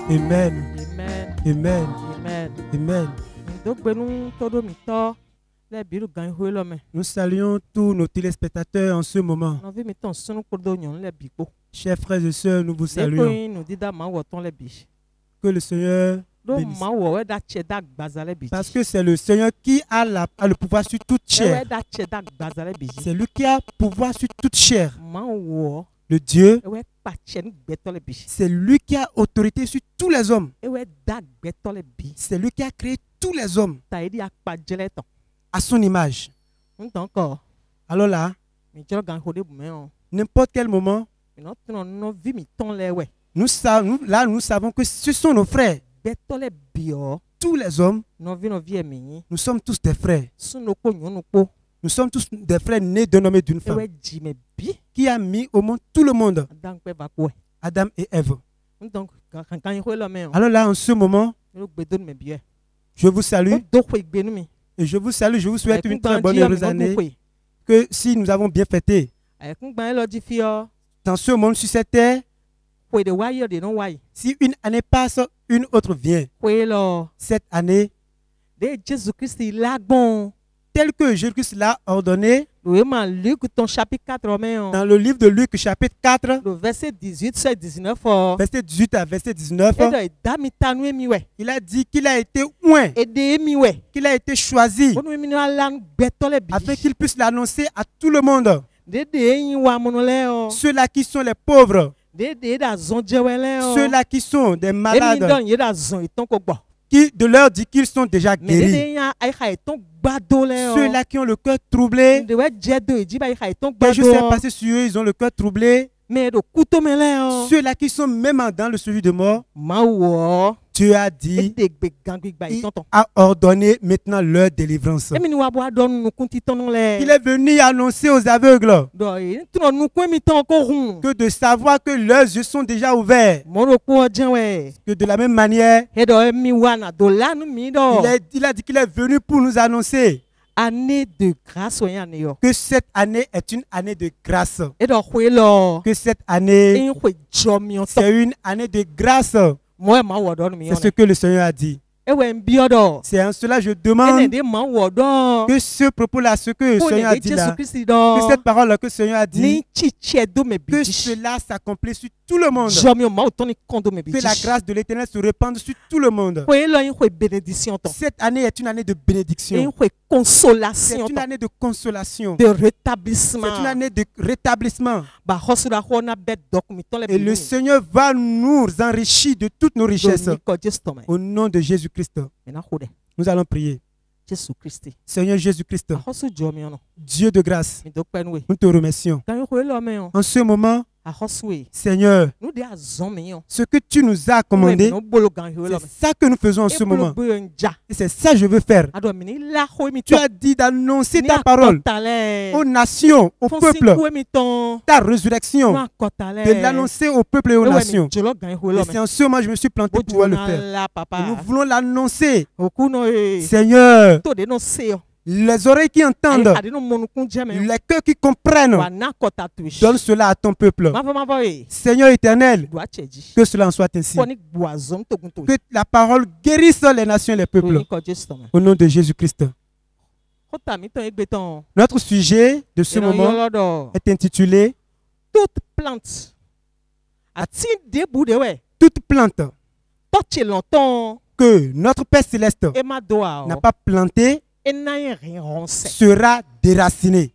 Amen. Amen. Amen. Amen. Amen. Nous saluons tous nos téléspectateurs en ce moment. Chers frères et sœurs, nous vous saluons. Que le Seigneur bénisse. Parce que c'est le Seigneur qui a le pouvoir sur toute chair. C'est lui qui a le pouvoir sur toute chair. Le Dieu, c'est lui qui a autorité sur tous les hommes. C'est lui qui a créé tous les hommes à son image. Alors là, n'importe quel moment, nous savons que ce sont nos frères. Tous les hommes, nous sommes tous des frères. Nous sommes tous des frères nés d'un homme et d'une femme qui a mis au monde tout le monde. Adam et Ève. Alors là, en ce moment, je vous salue. Et je vous salue, je vous souhaite une très bonne et heureuse année. Que si nous avons bien fêté dans ce monde, sur cette terre, si une année passe, une autre vient. Cette année, tel que Jésus-Christ l'a ordonné, dans le livre de Luc, chapitre 4, verset 18 à verset 19, il a dit qu'il a été oint, qu'il a été choisi, afin qu'il puisse l'annoncer à tout le monde. Ceux-là qui sont les pauvres, ceux-là qui sont des malades, qui de leur dit qu'ils sont déjà guéris. Ceux-là qui ont le cœur troublé, quelque chose s'est passé sur eux, ils ont le cœur troublé. Ceux-là qui sont même dans le suivi de mort, Dieu a dit, il a ordonné maintenant leur délivrance. Il est venu annoncer aux aveugles que de savoir que leurs yeux sont déjà ouverts. Que de la même manière, il a dit qu'il est venu pour nous annoncer année de grâce que cette année est une année de grâce. Que cette année, c'est une année de grâce. C'est ce que le Seigneur a dit. C'est en cela que je demande que ce propos-là, ce que le Seigneur a dit là, que cette parole-là que le Seigneur a dit, que cela s'accomplisse sur tout le monde. Que la grâce de l'Éternel se répande sur tout le monde. Cette année est une année de bénédiction. C'est une année de consolation. De rétablissement. C'est une année de rétablissement. Et le Seigneur va nous enrichir de toutes nos richesses. Au nom de Jésus-Christ. Nous allons prier. Seigneur Jésus-Christ, Dieu de grâce, nous te remercions. En ce moment, Seigneur, ce que tu nous as commandé, c'est ça que nous faisons en ce moment. Et c'est ça que je veux faire. Tu as dit d'annoncer ta parole aux nations, au peuple, ta résurrection, de l'annoncer au peuple et aux nations. Et c'est en ce moment que je me suis planté pour pouvoir le faire. Et nous voulons l'annoncer. Seigneur, les oreilles qui entendent, les cœurs qui comprennent, donne cela à ton peuple. Seigneur éternel, que cela en soit ainsi. Que la parole guérisse les nations et les peuples. Au nom de Jésus-Christ. Notre sujet de ce moment est intitulé toute plante que notre Père Céleste n'a pas planté sera déraciné.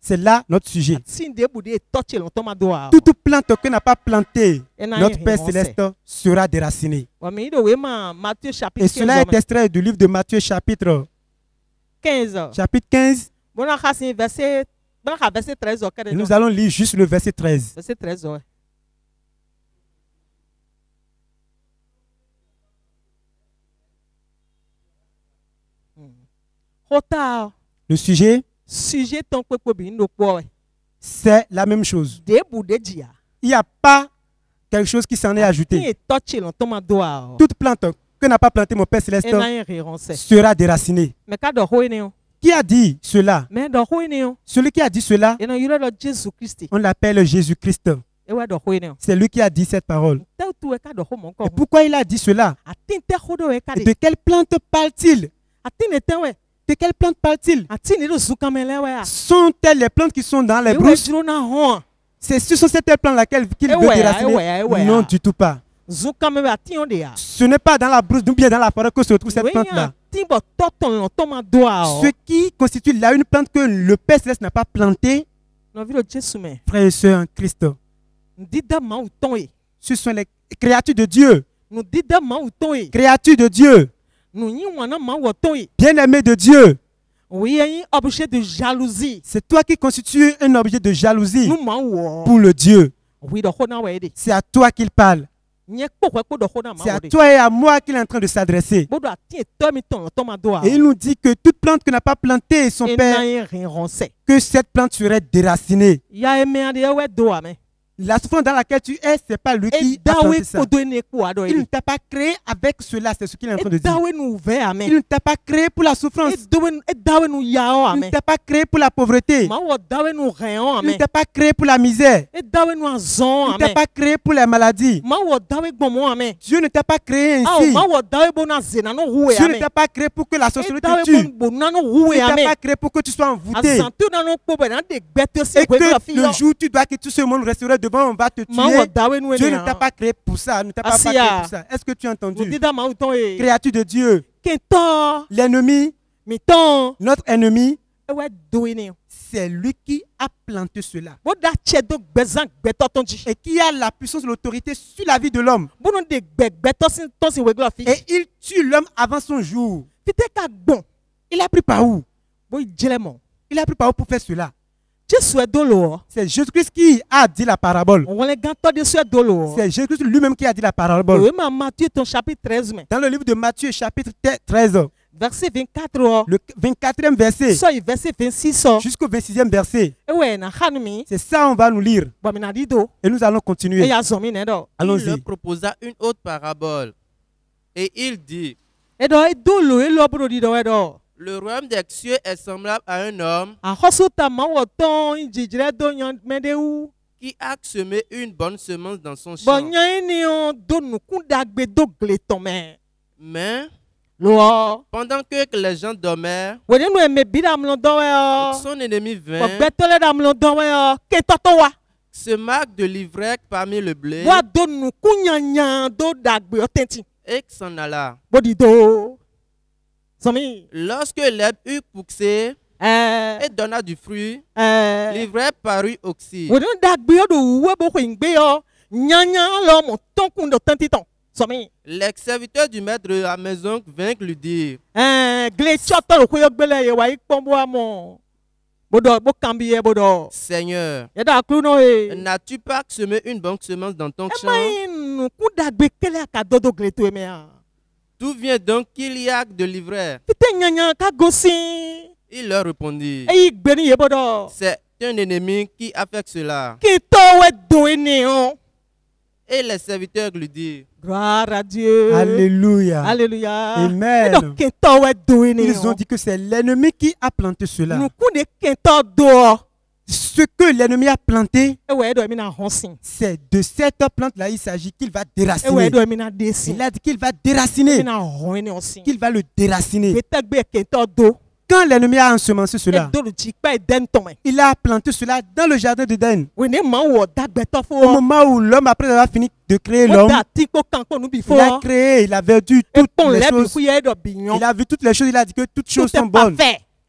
C'est là notre sujet. Toute plante que n'a pas planté notre Père Céleste sera déracinée. Et cela est extrait du livre de Matthieu chapitre 15. Et nous allons lire juste le verset 13. Verset 13, ouais. Le sujet, c'est la même chose. Il n'y a pas quelque chose qui s'en est ajouté. Toute plante que n'a pas planté mon Père Céleste sera déracinée. Qui a dit cela? Celui qui a dit cela, on l'appelle Jésus-Christ. C'est lui qui a dit cette parole. Et pourquoi il a dit cela? Et de quelle plante parle-t-il? De quelle plante parle-t-il? Sont-elles les plantes qui sont dans les brousses? Ce sont ces plantes qu'il veut déraciner? Non, du tout pas. Ce n'est pas dans la brousse ou bien dans la forêt que se retrouve cette plante-là. Ce qui constitue là une plante que le Père Céleste n'a pas plantée, frères et sœurs en Christ, ce sont les créatures de Dieu. Créatures de Dieu. Bien-aimé de Dieu. Objet de jalousie. C'est toi qui constitues un objet de jalousie pour le Dieu. C'est à toi qu'il parle. C'est à toi et à moi qu'il est en train de s'adresser. Et il nous dit que toute plante que n'a pas planté son Père, que cette plante serait déracinée. La souffrance dans laquelle tu es, ce n'est pas lui qui a planté ça. Il ne t'a pas créé avec cela, c'est ce qu'il est en train de dire. Il ne t'a pas créé pour la souffrance. Il ne t'a pas créé pour la pauvreté. Il ne t'a pas créé pour la misère. Il ne t'a pas créé pour la maladie. Dieu ne t'a pas créé ainsi. Dieu ne t'a pas créé pour que la sorcellerie te tue. Il ne t'a pas créé pour que tu sois envoûté. Et que le jour où tu dois que tout ce monde resterait devant, on va te tuer. Dieu ne t'a pas créé pour ça. Ne t'a pas créé pour ça. Est-ce que tu as entendu? Créature de Dieu. L'ennemi, notre ennemi, c'est lui qui a planté cela. Et qui a la puissance, l'autorité sur la vie de l'homme. Et il tue l'homme avant son jour. Il a pris par où? Il a pris par où pour faire cela? C'est Jésus-Christ qui a dit la parabole. C'est Jésus-Christ lui-même qui a dit la parabole. Dans le livre de Matthieu, chapitre 13, verset 24, le 24e verset jusqu'au 26e verset. C'est ça on va nous lire. Et nous allons continuer. Allons-y. Il leur proposa une autre parabole. Et il dit: le royaume des cieux est semblable à un homme qui a semé une bonne semence dans son champ. Mais pendant que les gens dormaient, son ennemi vint, se marque de l'ivresse parmi le blé et s'en alla. Lorsque l'herbe eut poussé et donna du fruit, l'ivresse parut aussi. Les serviteurs du maître de la maison vinrent lui dire: Seigneur, n'as-tu pas semé une bonne semence dans ton champ? D'où vient donc qu'il y a de l'ivresse? Il leur répondit: c'est un ennemi qui a fait cela. Et les serviteurs lui disent: gloire à Dieu. Alléluia. Alléluia. Amen. Ils ont dit que c'est l'ennemi qui a planté cela. Ce que l'ennemi a planté, c'est de cette plante-là, il s'agit qu'il va déraciner. Il a dit qu'il va déraciner. Qu'il va le déraciner. Quand l'ennemi a ensemencé cela, il a planté cela dans le jardin d'Éden. Au moment où l'homme, après avoir fini de créer l'homme, il a créé, il a vu toutes les choses. Il a vu toutes les choses, il a dit que toutes choses sont bonnes.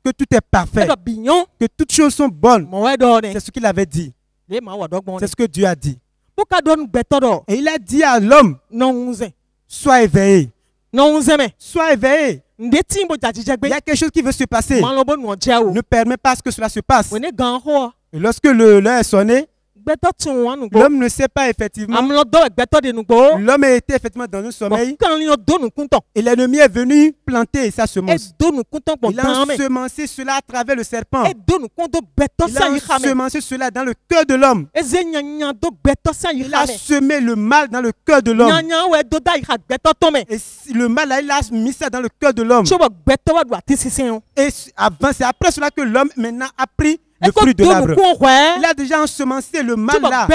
Que tout est parfait. Que toutes choses sont bonnes. C'est ce qu'il avait dit. C'est ce que Dieu a dit. Et il a dit à l'homme: sois éveillé. Sois éveillé. Il y a quelque chose qui veut se passer. Ne permet pas que cela se passe. Et lorsque l'heure est sonnée, l'homme ne sait pas effectivement. L'homme était effectivement dans un sommeil. Et l'ennemi est venu planter sa semence. Il a ensemencé cela à travers le serpent. Il a ensemencé cela dans le cœur de l'homme. Il a semé le mal dans le cœur de l'homme. Et le mal là, il a mis ça dans le cœur de l'homme. Et c'est après cela que l'homme maintenant a pris le fruit de l'arbre. Il a déjà ensemencé le mal là.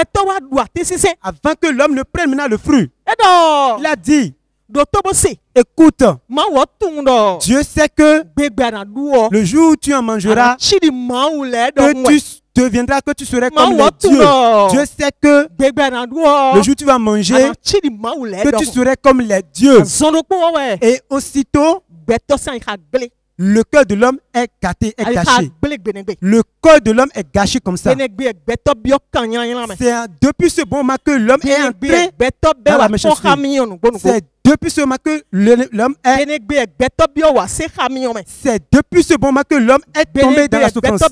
Avant que l'homme ne prenne maintenant le fruit. Il a dit, écoute, Dieu sait que le jour où tu en mangeras, que tu deviendras, que tu serais comme les dieux. Dieu sait que le jour où tu vas manger, que tu serais comme les dieux. Et aussitôt, le cœur de l'homme est gâté, est gâché. Le cœur de l'homme est gâché comme ça. C'est depuis ce bon moment que l'homme est entré dans la méchanceté. C'est depuis ce moment que l'homme est. C'est depuis ce moment que l'homme est tombé dans la souffrance.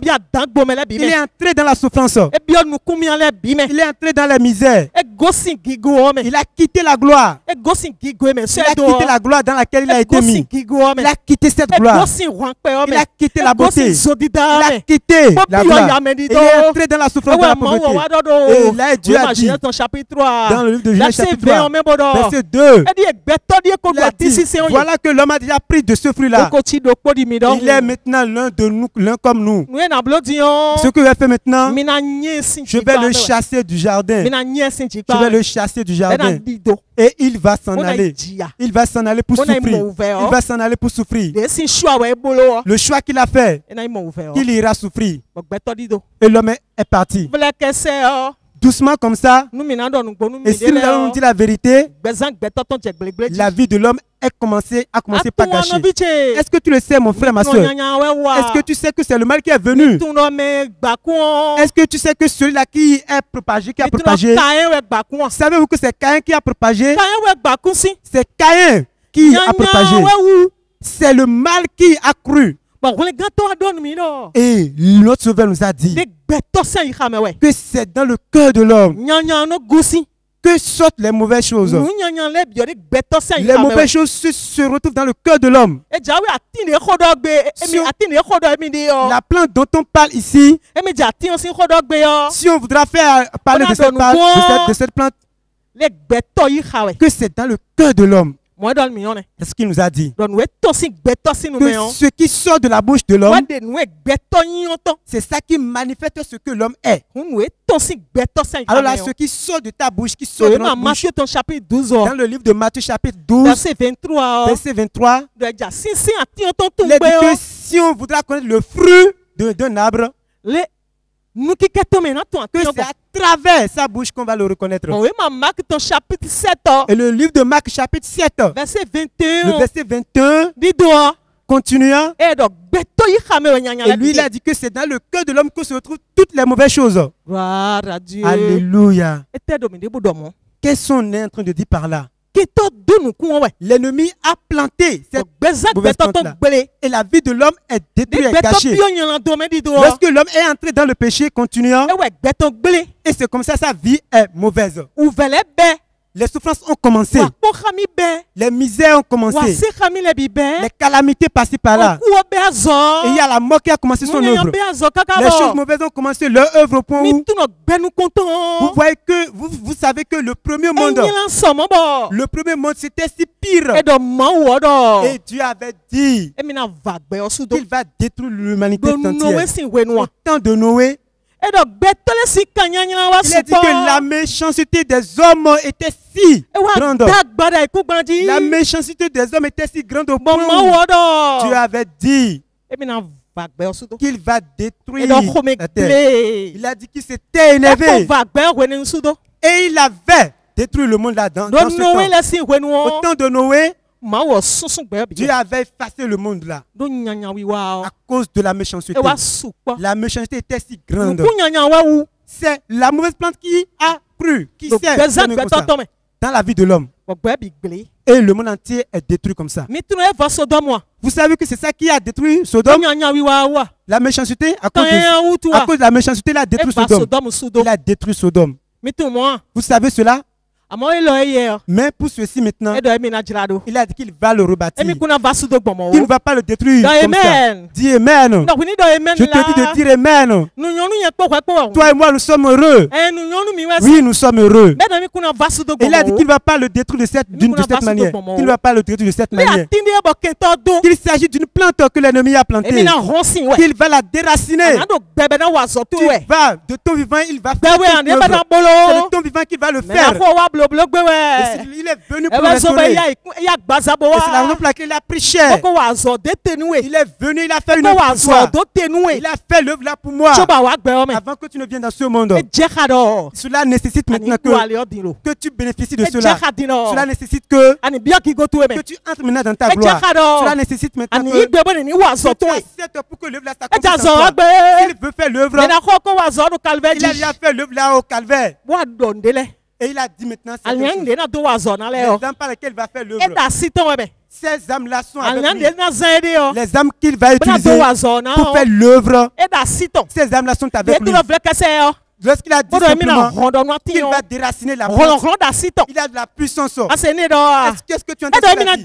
Il est entré dans la souffrance. Il est entré dans la misère. Il a quitté la gloire. Il a quitté la gloire dans laquelle il a été mis. Il a quitté cette gloire. Il a quitté la beauté. Il a quitté la gloire. Il est entré dans la souffrance de la pauvreté. Et là, Dieu a dit dans le livre de Genèse chapitre 3, verset 2. Il a dit, voilà que l'homme a déjà pris de ce fruit-là. Il est maintenant l'un de nous, l'un comme nous. Ce que je vais faire maintenant, je vais le chasser du jardin. Je vais le chasser du jardin. Et il va s'en aller. Il va s'en aller pour souffrir. Il va s'en aller pour souffrir. Le choix qu'il a fait, qu'il ira souffrir. Et l'homme est parti. Doucement comme ça. Et si nous allons nous dire la vérité, la vie de l'homme a commencé par gâcher. Est-ce que tu le sais, mon frère, ma soeur? Est-ce que tu sais que c'est le mal qui est venu? Est-ce que tu sais que celui-là qui est propagé, qui a propagé? Savez-vous que c'est Caïn qui a propagé? C'est Caïn qui a propagé. C'est le mal qui a cru. Et notre Sauveur nous a dit que c'est dans le cœur de l'homme que sortent les mauvaises choses. Les mauvaises choses se retrouvent dans le cœur de l'homme. La plante dont on parle ici, si on voudra faire parler de cette plante, que c'est dans le cœur de l'homme. C'est ce qu'il nous a dit. Que ce qui sort de la bouche de l'homme, c'est ça qui manifeste ce que l'homme est. Alors là, ce qui sort de ta bouche, qui sort de notre bouche, dans le livre de Matthieu chapitre 12, verset 23, il est dit que si on voudra connaître le fruit d'un arbre, que c'est à travers sa bouche qu'on va le reconnaître. Et le livre de Marc chapitre 7, le verset 21, continuant, et lui il a dit que c'est dans le cœur de l'homme que se retrouvent toutes les mauvaises choses. Alléluia. Qu'est-ce qu'on est en train de dire par là? L'ennemi a planté cette mauvaise plante-là. Et la vie de l'homme est détruite, est gâchée. Lorsque l'homme est entré dans le péché, continuant, et c'est comme ça sa vie est mauvaise. Les souffrances ont commencé. Les misères ont commencé. Les calamités passées par là. Et il y a la mort qui a commencé son œuvre. Les choses mauvaises ont commencé leur œuvre au point où vous voyez que vous savez que le premier monde c'était si pire. Et Dieu avait dit qu'il va détruire l'humanité entière. Au temps de Noé, il a dit que la méchanceté des hommes était si grande. La méchanceté des hommes était si grande au point où Dieu avait dit qu'il va détruire la terre. Il a dit qu'il s'était énervé. Et il avait détruit le monde là-dedans. Dans ce temps. Au temps de Noé, Dieu avait effacé le monde là à cause de la méchanceté. La méchanceté était si grande. C'est la mauvaise plante qui a cru, qui s'est dans la vie de l'homme. Et le monde entier est détruit comme ça. Vous savez que c'est ça qui a détruit Sodome. La méchanceté, à cause de la méchanceté, il a détruit Sodome. Il a détruit Sodome. Vous savez cela? Mais pour ceci maintenant, il a dit qu'il va le rebâtir. Il ne va pas le détruire comme ça. Dis Amen. Je te dis de dire Amen. Toi et moi, nous sommes heureux. Oui, nous sommes heureux. Il a dit qu'il ne va pas le détruire de cette manière. Il ne va pas le détruire de cette manière. Il s'agit d'une plante que l'ennemi a plantée. Il va la déraciner. Tu vas, de ton vivant, il va faire. C'est de ton vivant qu'il va le faire. Il est venu pour le restaurer. Et c'est la raison pour laquelle il a pris cher. Il est venu, il a fait une œuvre pour toi. Il a fait l'œuvre là pour moi. Avant que tu ne viennes dans ce monde. Cela nécessite maintenant que tu bénéficies de cela. Cela nécite que tu entres maintenant dans ta gloire. Cela nécessite maintenant que tu acceptes pour que l'œuvre là s'accomplisse en toi. S'il veut faire l'œuvre, il a déjà fait l'œuvre là au calvaire. Et il a dit maintenant les âmes par lesquelles il va faire l'œuvre. Ces âmes-là sont avec lui. Les âmes qu'il va utiliser pour faire l'œuvre. Ces âmes-là sont avec lui. Lorsqu'il a dit simplement qu'il va déraciner la plante, il a de la puissance. Qu'est-ce que tu entends dire? Il a dit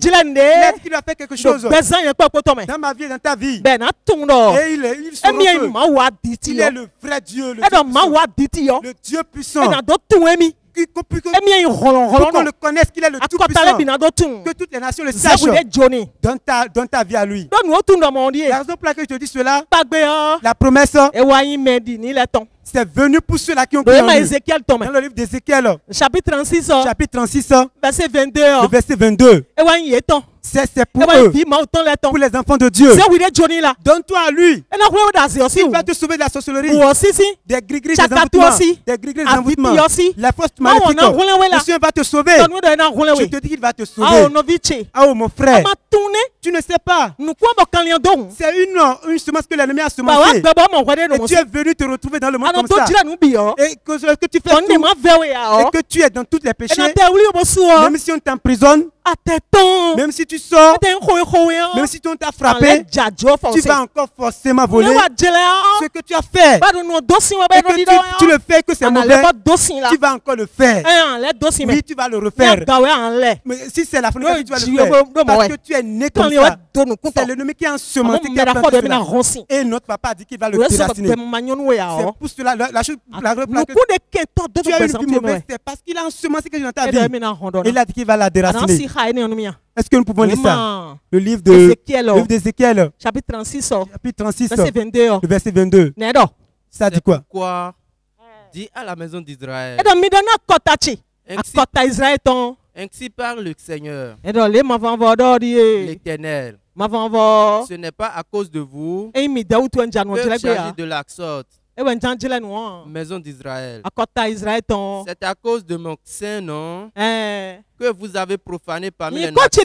qu'il va faire quelque chose dans ma vie et dans ta vie. Et il se retrouve. Il est le vrai Dieu, le Dieu puissant. Pour qu'on le connaisse, qu'il est le tout puissant, que toutes les nations le sachent dans ta vie à lui. La raison pour laquelle je te dis cela, la promesse, c'est venu pour ceux-là qui ont cru en lui. Dans le livre d'Ézéchiel, chapitre 36, verset 22. Le verset 22. C'est pour eux, pour les enfants de Dieu. Donne-toi à lui. Il va te sauver de la sorcellerie, des gris-gris, des envoûtements, la fausse maléfique. Le Seigneur va te sauver. Je te dis qu'il va te sauver. Oh mon frère, tu ne sais pas. C'est une semence que l'ennemi a semancée. Et tu es venu te retrouver dans le monde comme ça. Et que tu fais tout, et que tu es dans tous les péchés, même si on t'emprisonne, même si tu sors, même si on t'a frappé, tu vas encore forcément voler ce que tu as fait. Et que tu le fais, que c'est mauvais, tu vas encore le faire. Oui, tu vas le refaire. Mais si c'est la fois que tu vas le faire, parce que tu es né comme ça, c'est l'ennemi qui a ensemencé, qui a planté cela. Et notre papa a dit qu'il va le déraciner. C'est pour cela, la chose la tu as une vie mauvaise, c'est parce qu'il a ensemencé quelque chose dans ta vie. Il a dit qu'il va la déraciner. Est-ce que nous pouvons lire ça? Le livre d'Ézéchiel, chapitre 36, verset 22. Le verset 22. Ça dit quoi? Pourquoi dis à la maison d'Israël, ainsi parle le Seigneur, l'Éternel. Ce n'est pas à cause de vous que j'agis de la sorte, maison d'Israël. C'est à cause de mon saint nom que vous avez profané parmi les nations.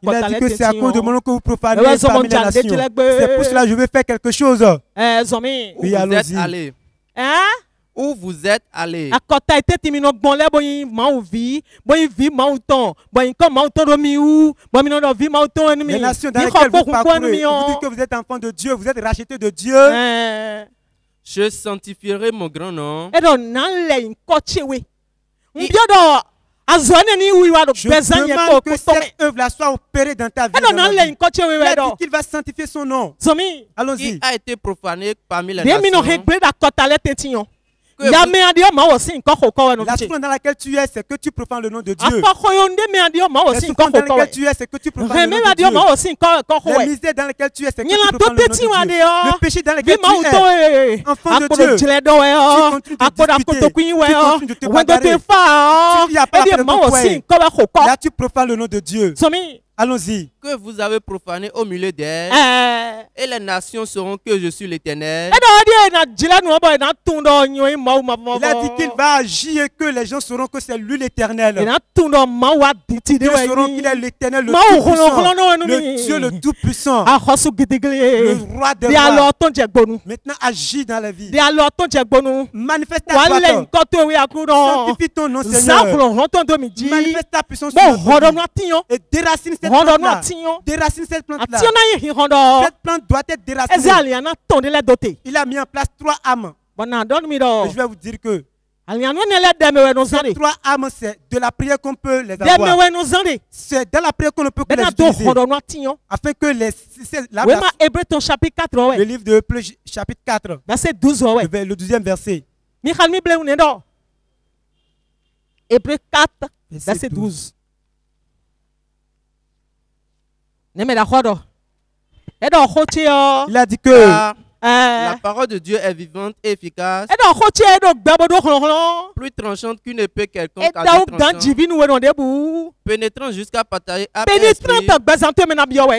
Il a dit que c'est à cause de mon nom que vous profanez parmi les nations. C'est pour cela que je vais faire quelque chose. Oui, allons-y. Où vous êtes allés. Les nations dans lesquelles vous parcourez, vous dites que vous êtes enfant de Dieu, vous êtes racheté de Dieu. Je sanctifierai mon grand nom. Je demande que cette œuvre-là soit opérée dans ta vie. Il a dit qu'il va sanctifier son nom. Allons-y. Qui a été profané parmi les nations. La souffrance dans laquelle tu es, c'est que tu profanes le nom de Dieu. La souffrance dans laquelle tu es, c'est que tu profanes le nom de Dieu. La misère dans laquelle tu es, c'est que tu profanes le nom de Dieu. Le péché dans lequel tu es, enfant de Dieu, tu continues de discuter, tu continues de te bagarrer, tu n'y as pas la foi. Là, tu profanes le nom de Dieu. Allons-y. Que vous avez profané au milieu d'elle. Et les nations sauront que je suis l'Éternel. Il a dit qu'il va agir et que les gens sauront que c'est lui l'Éternel. Ils sauront qu'il est l'Éternel, le Tout-Puissant, le Dieu le Tout-Puissant, le roi des rois. Maintenant, agis dans la vie. Manifeste ta gloire. Sanctifie ton nom, Seigneur. Manifeste ta puissance sur notre vie. Et déracine cette plante-là. Déracine cette plante-là. Cette plante doit être déracinée. Il a mis en place 3 âmes. Et je vais vous dire que ces 3 âmes, c'est de la prière qu'on peut les avoir. C'est dans la prière qu'on ne peut que les utiliser. Afin que le livre de Hébreux, chapitre 4, verset 12, le 12e verset. Hébreux 4, verset 12. Il a dit que la parole de Dieu est vivante et efficace, plus tranchante qu'une épée quelconque à deux tranchants, pénétrant jusqu'à partager âme et esprit.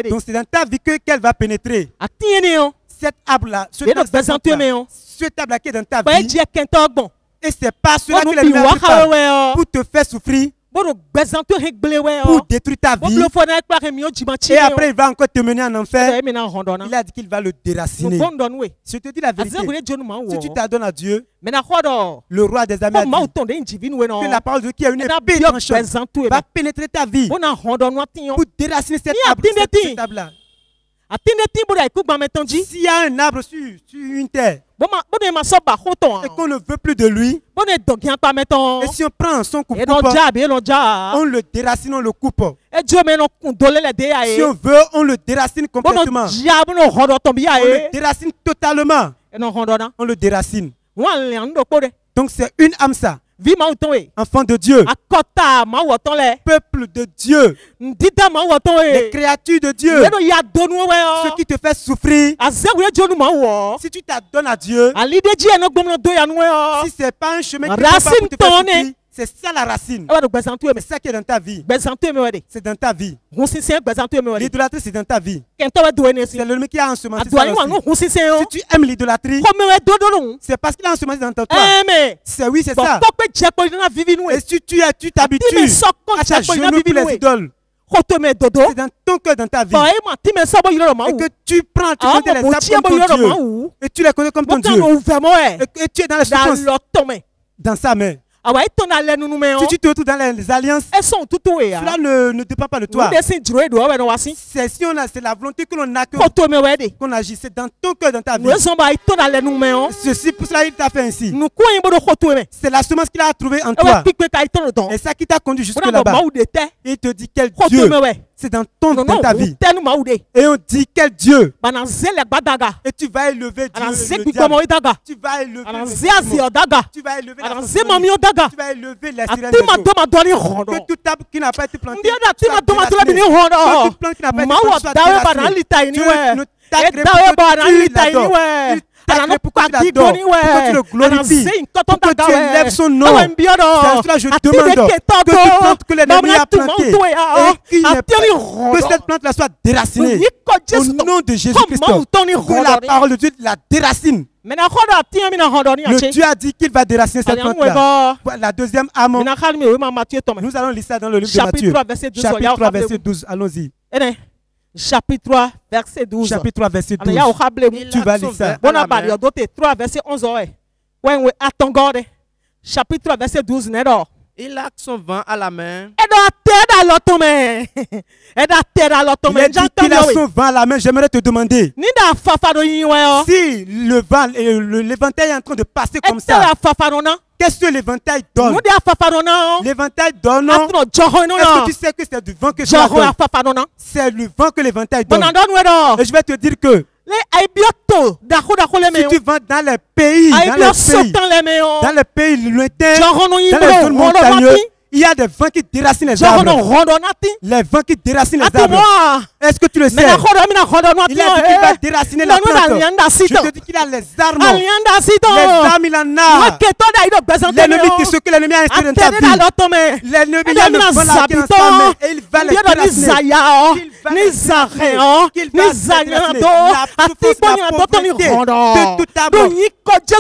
Donc c'est dans ta vie qu'elle va pénétrer. Cette arbre-là, ce arbre-là qui est dans ta vie, et c'est pas cela que l'ennemi a fait pour te faire souffrir, pour détruire ta vie. Et après, il va encore te mener en enfer. Il a dit qu'il va le déraciner. Je te dis la vérité. Si tu t'adonnes à Dieu, le roi des armées a dit que la parole de Dieu qui a une épée tranchante va pénétrer ta vie pour déraciner cet arbre-là. S'il y a un arbre sur une terre et qu'on ne veut plus de lui, et si on prend son coupe, on le déracine, on le coupe. Si on veut, on le déracine complètement. On le déracine totalement. On le déracine. Donc c'est une âme ça. Enfant de Dieu, peuple de Dieu, les créatures de Dieu, ce qui te fait souffrir, si tu t'adonnes à Dieu, si ce n'est pas un chemin qui te fait souffrir, c'est ça la racine. C'est ça qui est dans ta vie. C'est dans ta vie. L'idolâtrie, c'est dans ta vie. C'est l'ennemi qui a ensemencé ça aussi. Si tu aimes l'idolâtrie, c'est parce qu'il a ensemencé dans toi. Oui, c'est ça. Et si tu t'habitues à t'agenouiller pour les idoles, c'est dans ton cœur, dans ta vie. Et que tu prends, tu connais les âmes comme ton Dieu. Et tu les connais comme ton Dieu. Et tu es dans la souffrance dans sa main. Si tu te retrouves dans les alliances, cela ne dépend pas de toi. C'est la volonté que l'on a qu'on agisse. C'est dans ton cœur, dans ta vie. Ceci, pour cela, il t'a fait ainsi. C'est la semence qu'il a trouvée en toi. Et ça qui t'a conduit jusque là-bas. Il te dit quel Dieu. C'est dans ta vie. Et on dit quel Dieu. Et tu vas élever Dieu. Tu vas élever tu vas élever tu vas élever la sirène que tout arbre qui n'a pas été planté que toute plante qui n'a pas été plantée soit déracée. Dieu ne t'agrée pourquoi tu l'adores, pourquoi tu le glorifies, pourquoi tu élèves son nom. C'est cela je demande que toute plante que l'ennemi a plantée et que cette plante-là soit déracinée. Au nom de Jésus-Christ, que la parole de Dieu la déracine. Le Dieu a dit qu'il va déraciner cette plante-là. La deuxième âme, nous allons lire ça dans le livre de Matthieu. Chapitre 3, verset 12. Allons-y. Chapitre 3, verset 12. Chapitre 3, verset 12. Tu vas lire ça. 3, verset 11. Chapitre 3, verset 12. Il a son vent à la main. Il a dit qu'il a son vent à la main. J'aimerais te demander si l'éventail est en train de passer comme ça. Qu'est-ce que l'éventail donne? L'éventail donne. Est-ce que tu sais que c'est du vent que ça donne? C'est le vent que l'éventail donne. Et je vais te dire que si tu vas dans les pays, dans les pays lointains, dans les zones montagneuses, Il y a des vents qui déracinent les arbres. Les vents qui déracinent les arbres. Est-ce que tu le sais? Il a dit qu'il va déraciner la plante. Je te dis qu'il a les armes. Les armes, il en a. L'ennemi, ce que l'ennemi a installé dans ta vie. L'ennemi, il a le vent là qui est ensemble. Et il va les déraciner. Qu'il va déraciner. La souffrance, la pauvreté de tout arbre.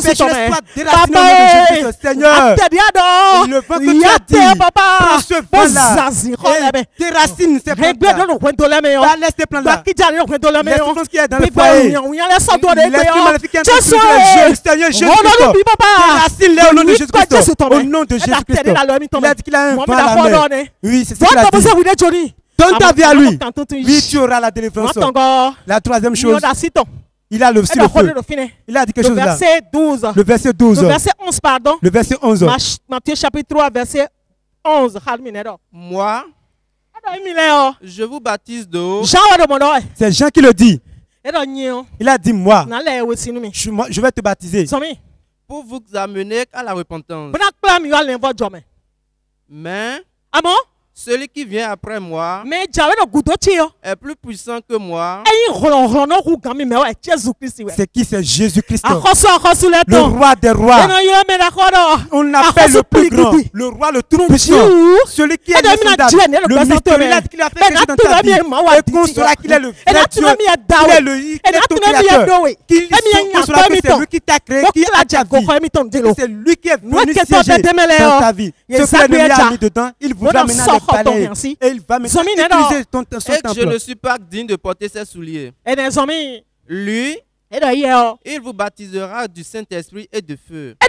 Péché-toi déraciné au nom de Jésus, Seigneur. Le vent que tu as dit, prends ce vent-là et déracine ces plantes-là. Laisse tes plantes-là. Les souffrances qu'il y a dans le foyer. L'esprit maléfique qui est en train de le Seigneur Jésus-Christ. Déracine-les au nom de Jésus-Christ. Au nom de Jésus-Christ. Il a dit qu'il a un vent à la main. Oui, c'est ce qu'il a dit. Donne ta vie à lui. Oui, tu auras la délivrance. La troisième chose, il a aussi le feu. Il a dit quelque chose là. Le verset 12. Le verset 11, pardon. Le verset 11. Matthieu chapitre 3, verset 11. Moi, je vous baptise d'eau. C'est Jean qui le dit. Il a dit moi, je vais te baptiser. Pour vous amener à la repentance. Mais celui qui vient après moi est plus puissant que moi. C'est qui? C'est Jésus-Christ, le roi des rois. On l'appelle le plus grand, le roi le tout puissant, celui qui est le mystérieux. Il a dit qu'il a fait quelque chose dans ta vie et qu'on saura qu'il est le vrai Dieu, qu'il est ton créateur, qu'il saura que c'est lui qui t'a créé, qui a ta vie, c'est lui qui est venu siéger dans ta vie. Ce que l'ennemi a mis dedans, il vous amène à et il va utiliser ton temple. Je ne suis pas digne de porter ses souliers. Lui, il vous baptisera du Saint-Esprit et de feu. Il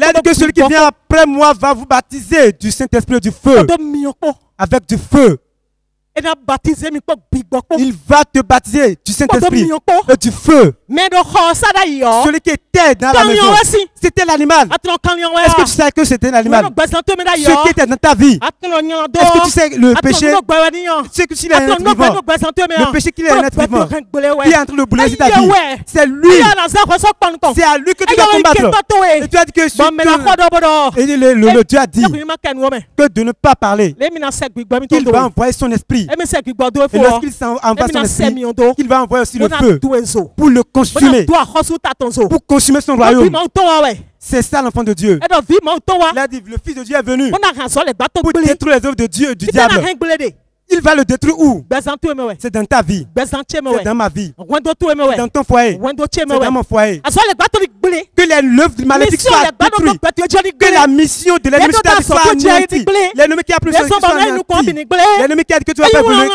a dit que celui qui vient après moi va vous baptiser du Saint-Esprit et du feu. Avec du feu. Il va te baptiser du Saint-Esprit et du feu. Celui qui était dans la maison, c'était l'animal. Est-ce que tu sais que c'était l'animal? Ce qui était dans ta vie. Est-ce que tu sais le péché? Tu sais que s'il est un être vivant, le péché qu'il est un être vivant, qui est en train de bouler ta vie, c'est lui. C'est à lui que tu dois combattre. Et tu as dit que le Dieu a dit que de ne pas parler, qu'il va envoyer son esprit. Et lorsqu'il envoie son esprit, il va envoyer aussi le feu pour le consumer, pour consumer son royaume. C'est ça l'enfant de Dieu. Il a dit, le Fils de Dieu est venu pour détruire les œuvres de Dieu et du diable. Il va le détruire où? C'est dans ta vie. C'est dans ma vie. C'est dans ton foyer. C'est dans mon foyer. Que les œuvres maléfiques soient détruites. Que la mission de l'ennemi soit anéantie. L'ennemi qui a pris soit anéanti. L'ennemi qui a dit que tu vas faire brûler.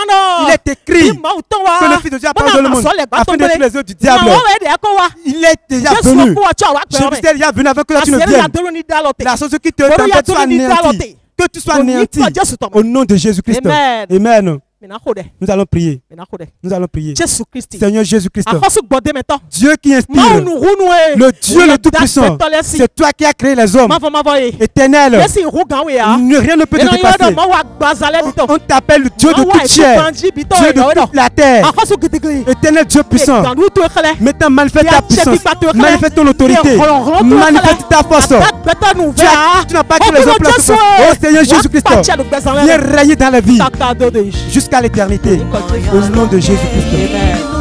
Il est écrit que le Fils de Dieu a parlé dans le monde afin de détruire les œuvres du diable. Il est déjà venu. Jésus est déjà venu avant que tu ne viennes. La chose qui te t'empêche soit anéantie. Que tu sois anéanti au nom de Jésus-Christ. Amen. Nous allons prier. Nous allons prier. Seigneur Jésus-Christ, Dieu qui inspire, le Dieu le Tout-Puissant, c'est toi qui as créé les hommes. Éternel, rien ne peut te dépasser. On t'appelle le Dieu de toute chair, Dieu de toute la terre. Éternel Dieu puissant, maintenant manifeste ta puissance, manifeste ton autorité, manifeste ta force. Tu n'as pas que les hommes. Oh Seigneur Jésus-Christ, viens régner dans la vie jusqu'à l'éternité, au nom de Jésus-Christ.